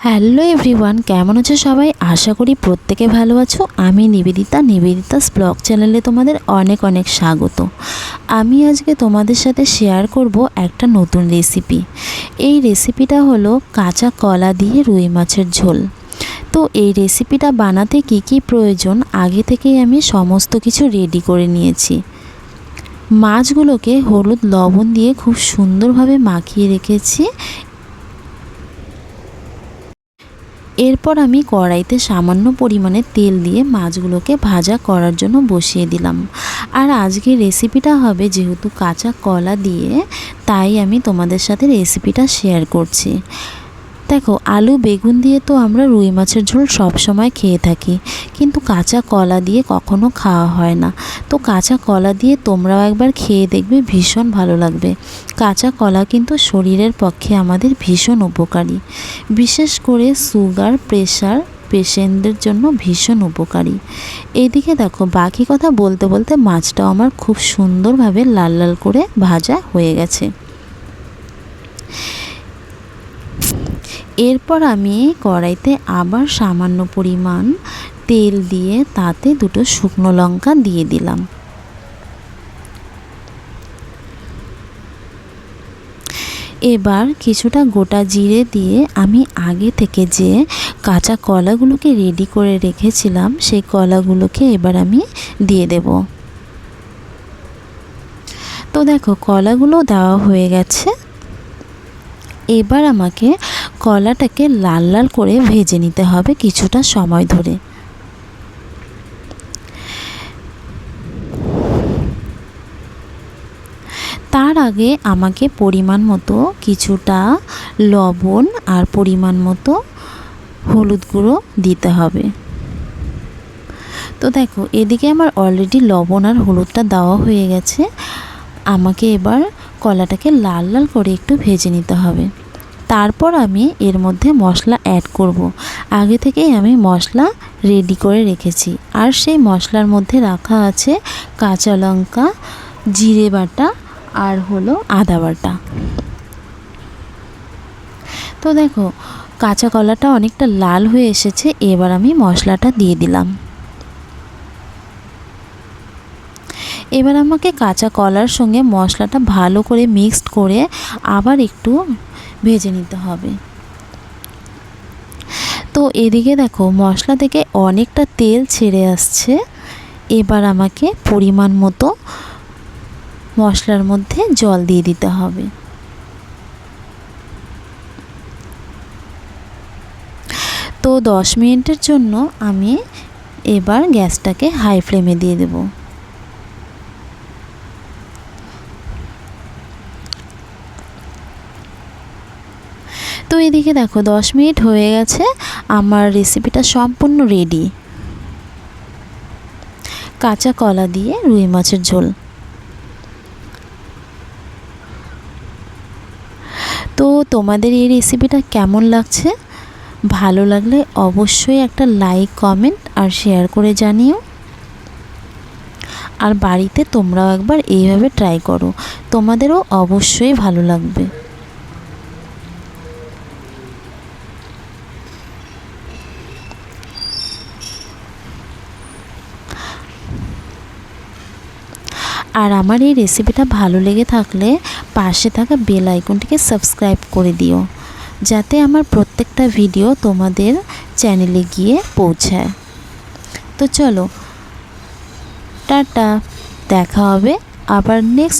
Hello everyone, কেমন আছো সবাই? আশা করি প্রত্যেকে ভালো আছো। আমি নিবেদিতাস ব্লগ চ্যানেলে তোমাদের অনেক অনেক স্বাগত। আমি আজকে তোমাদের সাথে শেয়ার করব একটা নতুন রেসিপি। এই রেসিপিটা হলো কাঁচা কলা দিয়ে রুই মাছের ঝোল। তো এই রেসিপিটা বানাতে কি কি প্রয়োজন আগে থেকেই আমি সমস্ত কিছু রেডি করে নিয়েছি। মাছগুলোকে হলুদ লবণ দিয়ে খুব সুন্দরভাবে মাখিয়ে রেখেছি। এরপর আমি কড়াইতে সামান্য পরিমাণে তেল দিয়ে মাছগুলোকে ভাজা করার জন্য বসিয়ে দিলাম। আর আজকের রেসিপিটা হবে যেহেতু কাঁচা কলা দিয়ে, তাই আমি তোমাদের সাথে রেসিপিটা শেয়ার করছি। দেখো, আলু বেগুন দিয়ে তো আমরা রুই মাছের ঝোল সব সময় খেয়ে থাকি, কিন্তু কাঁচা কলা দিয়ে কখনো খাওয়া হয় না। তো কাঁচা কলা দিয়ে তোমরাও একবার খেয়ে দেখবে, ভীষণ ভালো লাগবে। কাঁচা কলা কিন্তু শরীরের পক্ষে আমাদের ভীষণ উপকারী, বিশেষ করে সুগার প্রেশার পেশেন্টদের জন্য ভীষণ উপকারী। এদিকে দেখো, বাকি কথা বলতে বলতে মাছটাও আমার খুব সুন্দরভাবে লাল লাল করে ভাজা হয়ে গেছে। এরপর আমি কড়াইতে আবার সামান্য পরিমাণ তেল দিয়ে তাতে দুটো শুকনো লঙ্কা দিয়ে দিলাম। এবার কিছুটা গোটা জিরে দিয়ে আমি আগে থেকে যে কাঁচা কলাগুলোকে রেডি করে রেখেছিলাম, সেই কলাগুলোকে এবার আমি দিয়ে দেব। তো দেখো, কলাগুলো দেওয়া হয়ে গেছে। এবার আমাকে কলাটাকে লাল লাল করে ভেজে নিতে হবে কিছুটা সময় ধরে। তার আগে আমাকে পরিমাণ মতো কিছুটা লবণ আর পরিমাণ মতো হলুদ গুঁড়ো দিতে হবে। তো দেখো, এদিকে আমার অলরেডি লবণ আর হলুদটা দেওয়া হয়ে গেছে। আমাকে এবার কলাটাকে লাল লাল করে একটু ভেজে নিতে হবে। তারপর আমি এর মধ্যে মশলা অ্যাড করব। আগে থেকেই আমি মশলা রেডি করে রেখেছি, আর সেই মশলার মধ্যে রাখা আছে কাঁচা লঙ্কা, জিরে বাটা আর হলো আদা বাটা। তো দেখো, কাঁচা কলাটা অনেকটা লাল হয়ে এসেছে। এবার আমি মশলাটা দিয়ে দিলাম। এবার আমাকে কাঁচা কলার সঙ্গে মশলাটা ভালো করে মিক্সড করে আবার একটু ভেজে নিতে হবে। তো এদিকে দেখো, মশলা থেকে অনেকটা তেল ছেড়ে আসছে। এবার আমাকে পরিমাণ মতো মশলার মধ্যে জল দিয়ে দিতে হবে। তো 10 মিনিটের জন্য আমি এবার গ্যাসটাকে হাই ফ্লেমে দিয়ে দেব। তো এদিকে দেখো, 10 মিনিট হয়ে গেছে। আমার রেসিপিটা সম্পূর্ণ রেডি। কাঁচা কলা দিয়ে রুই মাছের ঝোল। তো তোমাদের এই রেসিপিটা কেমন লাগছে? ভালো লাগলে অবশ্যই একটা লাইক, কমেন্ট আর শেয়ার করে জানিও। আর বাড়িতে তোমরাও একবার এইভাবে ট্রাই করো, তোমাদেরও অবশ্যই ভালো লাগবে। আর আমার এই রেসিপিটা ভালো লেগে থাকলে পাশে থাকা বেল আইকনটিকে সাবস্ক্রাইব করে দিও, যাতে আমার প্রত্যেকটা ভিডিও তোমাদের চ্যানেলে গিয়ে পৌঁছায়। তো চলো, টাটা, দেখা হবে আবার নেক্সট